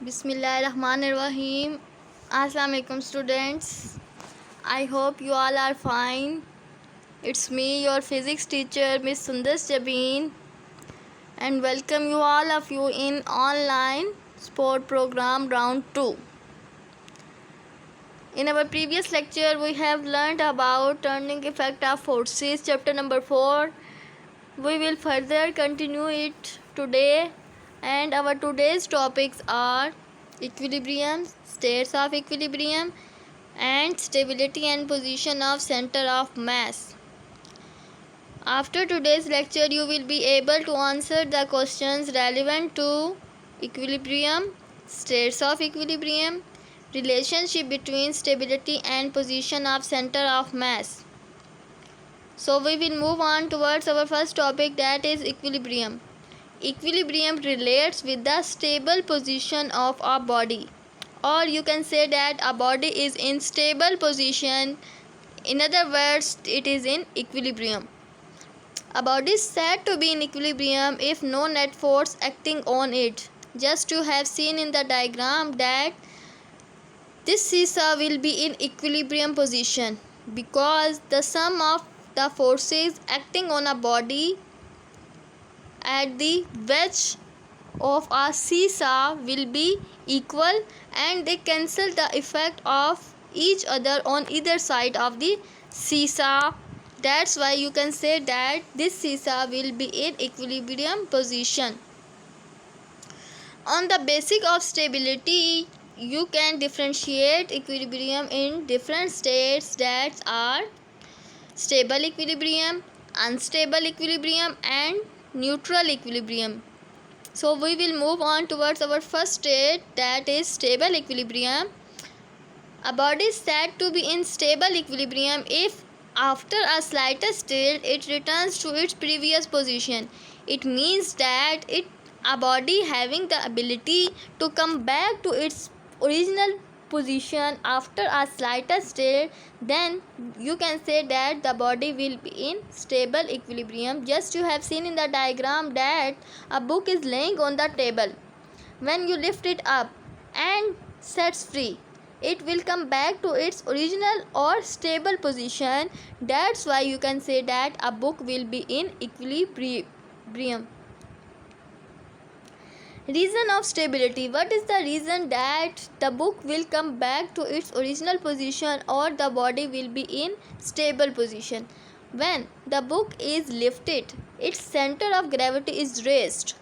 Bismillahirrahmanirrahim. Assalamu alaikum students. I hope you all are fine. It's me, your physics teacher, Miss Sundas Jabeen, and welcome you all of you in online sport program round 2. In our previous lecture, we have learned about turning effect of forces, chapter number 4. We will further continue it today, and our today's topics are equilibrium, states of equilibrium, and stability and position of center of mass. After today's lecture, you will be able to answer the questions relevant to equilibrium, states of equilibrium, relationship between stability and position of center of mass. So we will move on towards our first topic, that is equilibrium. Equilibrium relates with the stable position of a body, or you can say that a body is in stable position. In other words, it is in equilibrium. A body is said to be in equilibrium if no net force acting on it. Just you have seen in the diagram that this seesaw will be in equilibrium position because the sum of the forces acting on a body at the wedge of a seesaw will be equal, and they cancel the effect of each other on either side of the seesaw. That's why you can say that this seesaw will be in equilibrium position. On the basis of stability, you can differentiate equilibrium in different states, that are stable equilibrium, unstable equilibrium, and neutral equilibrium. So we will move on towards our first state, that is stable equilibrium. A body is said to be in stable equilibrium if after a slightest tilt it returns to its previous position. It means that a body having the ability to come back to its original position after a slightest tilt, then you can say that the body will be in stable equilibrium. Just you have seen in the diagram that a book is laying on the table. When you lift it up and sets free, it will come back to its original or stable position. That's why you can say that a book will be in equilibrium. Reason of stability. What is the reason that the book will come back to its original position or the body will be in stable position? When the book is lifted, its center of gravity is raised.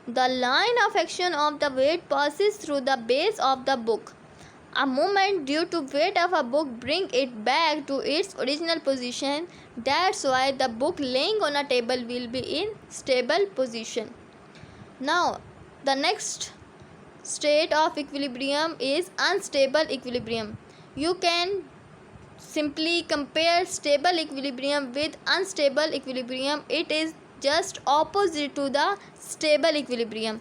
The line of action of the weight passes through the base of the book. A movement due to weight of a book bring it back to its original position. That's why the book laying on a table will be in stable position. Now, the next state of equilibrium is unstable equilibrium. You can simply compare stable equilibrium with unstable equilibrium. It is just opposite to the stable equilibrium.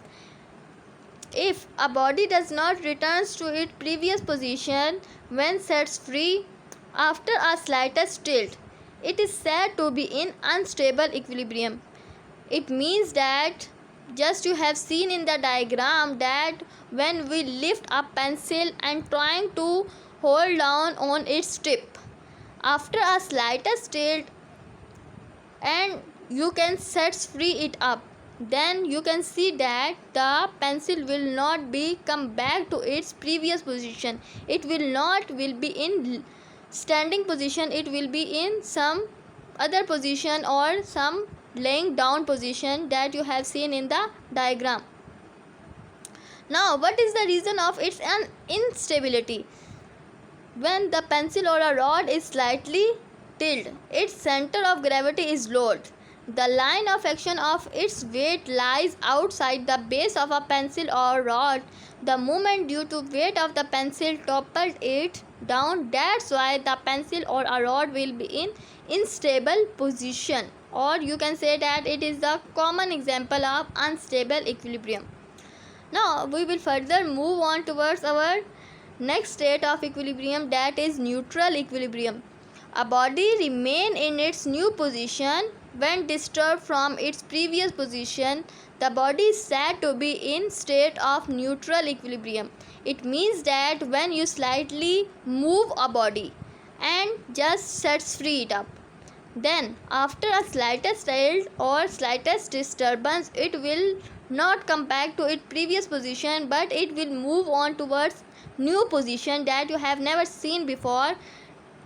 If a body does not return to its previous position when sets free after a slightest tilt, it is said to be in unstable equilibrium. It means that just you have seen in the diagram that when we lift a pencil and trying to hold down on its tip, after a slightest tilt and you can set free it up, then you can see that the pencil will not be come back to its previous position. It will be in standing position. It will be in some other position or some laying down position that you have seen in the diagram. Now, what is the reason of its instability? When the pencil or a rod is slightly tilted, its center of gravity is lowered. The line of action of its weight lies outside the base of a pencil or rod. The movement due to weight of the pencil toppled it down. That's why the pencil or a rod will be in unstable position, or you can say that it is the common example of unstable equilibrium. Now we will further move on towards our next state of equilibrium, that is neutral equilibrium. A body remain in its new position when disturbed from its previous position. the body is said to be in state of neutral equilibrium. It means that when you slightly move a body and just sets free it up, then after a slightest tilt or slightest disturbance, it will not come back to its previous position, but it will move on towards new position that you have never seen before.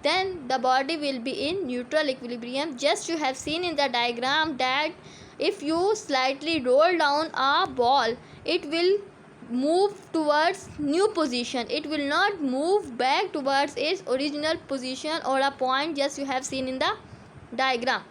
Then the body will be in neutral equilibrium. Just you have seen in the diagram that if you slightly roll down a ball, it will move towards new position. It will not move back towards its original position or a point just you have seen in the diagram.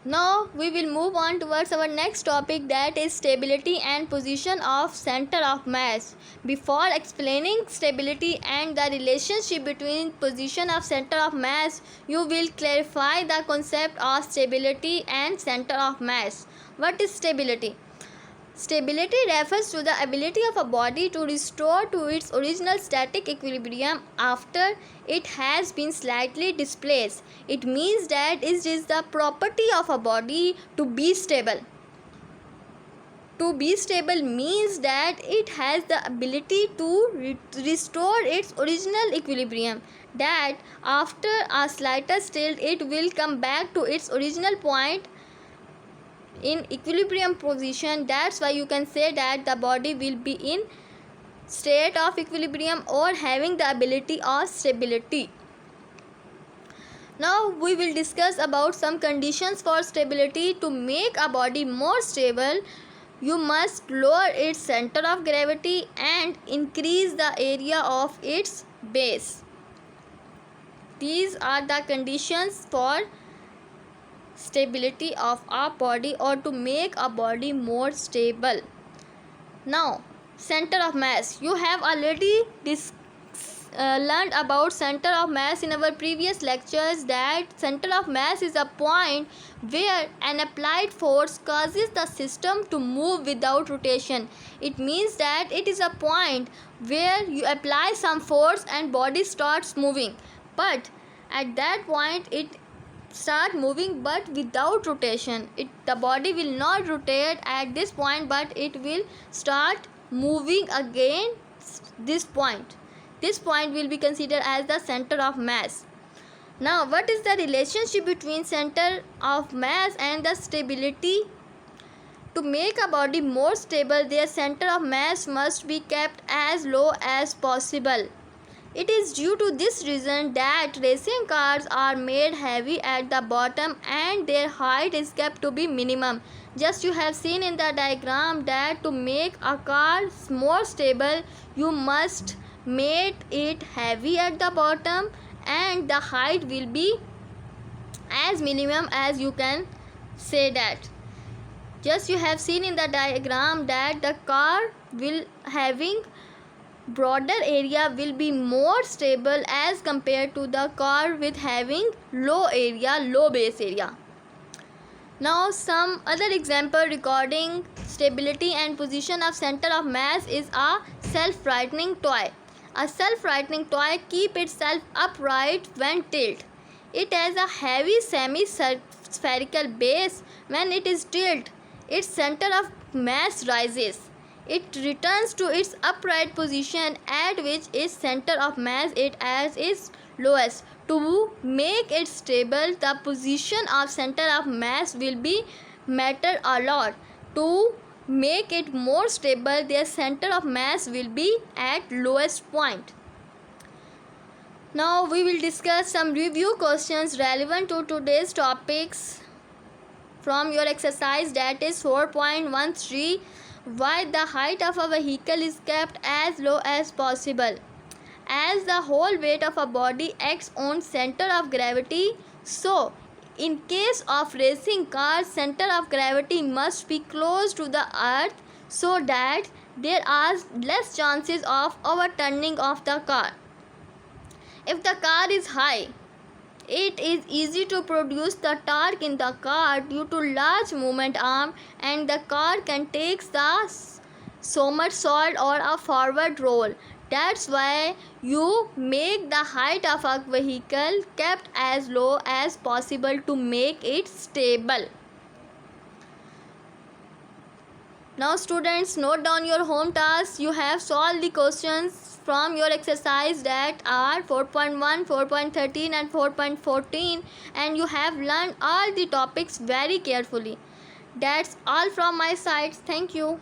Now we will move on towards our next topic, that is stability and position of center of mass. Before explaining stability and the relationship between position of center of mass, you will clarify the concept of stability and center of mass. What is stability? Stability refers to the ability of a body to restore to its original static equilibrium after it has been slightly displaced. It means that it is the property of a body to be stable. To be stable means that it has the ability to restore its original equilibrium, that after a slightest tilt it will come back to its original point in equilibrium position. That's why you can say that the body will be in state of equilibrium or having the ability of stability. Now we will discuss about some conditions for stability. To make a body more stable, you must lower its center of gravity and increase the area of its base. These are the conditions for stability of our body or to make a body more stable. Now center of mass, you have already learned about center of mass in our previous lectures, that center of mass is a point where an applied force causes the system to move without rotation. It means that it is a point where you apply some force and body starts moving, but at that point it start moving but without rotation. The body will not rotate at this point, but it will start moving again. This point will be considered as the center of mass. Now what is the relationship between center of mass and the stability? To make a body more stable, their center of mass must be kept as low as possible. It is due to this reason that racing cars are made heavy at the bottom and their height is kept to be minimum. Just you have seen in the diagram that to make a car more stable, you must make it heavy at the bottom and the height will be as minimum as you can say that. Just you have seen in the diagram that the car will having broader area will be more stable as compared to the car with having low base area. Now some other example regarding stability and position of center of mass is a self-rightening toy. A self-rightening toy keeps itself upright when tilted. It has a heavy semi-spherical base. When it is tilted, its center of mass rises. It returns to its upright position at which its center of mass is at its lowest. To make it stable, the position of center of mass will be matter a lot. To make it more stable, their center of mass will be at lowest point. Now we will discuss some review questions relevant to today's topics from your exercise, that is 4.13. Why the height of a vehicle is kept as low as possible? As the whole weight of a body acts on center of gravity, so in case of racing cars, center of gravity must be close to the earth so that there are less chances of overturning of the car. If the car is high, it is easy to produce the torque in the car due to large movement arm, and the car can take the somersault or a forward roll. That's why you make the height of a vehicle kept as low as possible to make it stable. Now students, note down your home tasks. You have solved the questions from your exercise that are 4.1, 4.13 and 4.14, and you have learned all the topics very carefully. That's all from my side. Thank you.